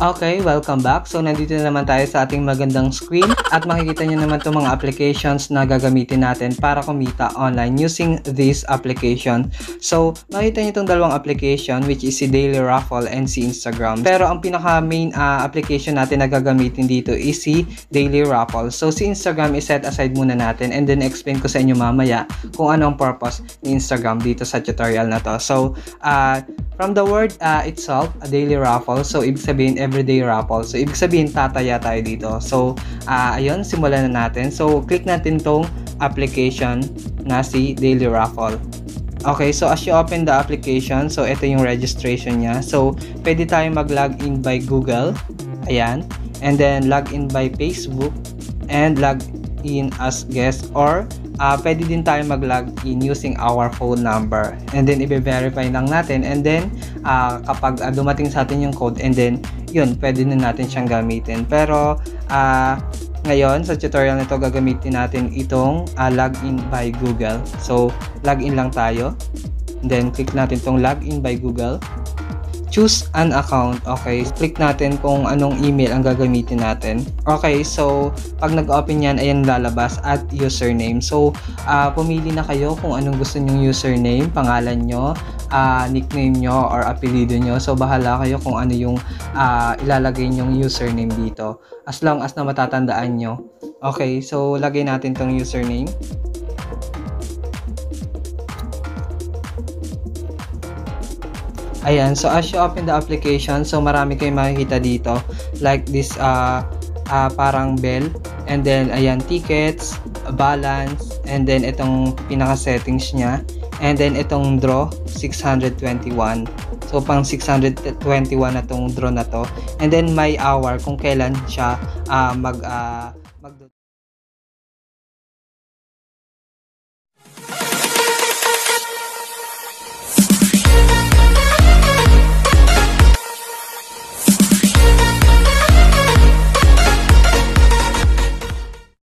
Okay, welcome back. So, nandito na naman tayo sa ating magandang screen at makikita nyo naman itong mga applications na gagamitin natin para kumita online using this application. So, makikita nyo itong dalawang application which is si Daily Raffle and si Instagram. Pero ang pinaka main application natin na gagamitin dito is si Daily Raffle. So, si Instagram is set aside muna natin and then explain ko sa inyo mamaya kung ano ang purpose ni Instagram dito sa tutorial na to. So, from the word itself, a daily raffle. So, ibig sabihin, everyday raffle. So, ibig sabihin, tataya tayo dito. So, ayun, simulan na natin. So, click natin tong application na si Daily Raffle. Okay, so as you open the application, so ito yung registration niya. So, pwede tayo mag-login by Google. Ayan. And then, login by Facebook. And login as guest or pwede din tayo mag-login using our phone number and then i-verify lang natin and then kapag dumating sa atin yung code and then yun, pwede na natin siyang gamitin. Pero ngayon sa tutorial nito gagamitin natin itong login by Google. So login lang tayo and then click natin itong login by Google. Choose an account. Okay, click natin kung anong email ang gagamitin natin. Okay, so pag nag-open yan, ayan lalabas at username. So, pumili na kayo kung anong gusto nyong username, pangalan nyo, nickname nyo, or apelido nyo. So, bahala kayo kung ano yung ilalagay nyong username dito. As long as na matatandaan nyo. Okay, so lagay natin tong username. Ayan, so as you open the application, so marami kayong makikita dito like this parang bell and then ayan tickets, balance and then itong pinaka settings niya and then itong draw 621. So pang 621 na tong draw na to and then my hour kung kailan siya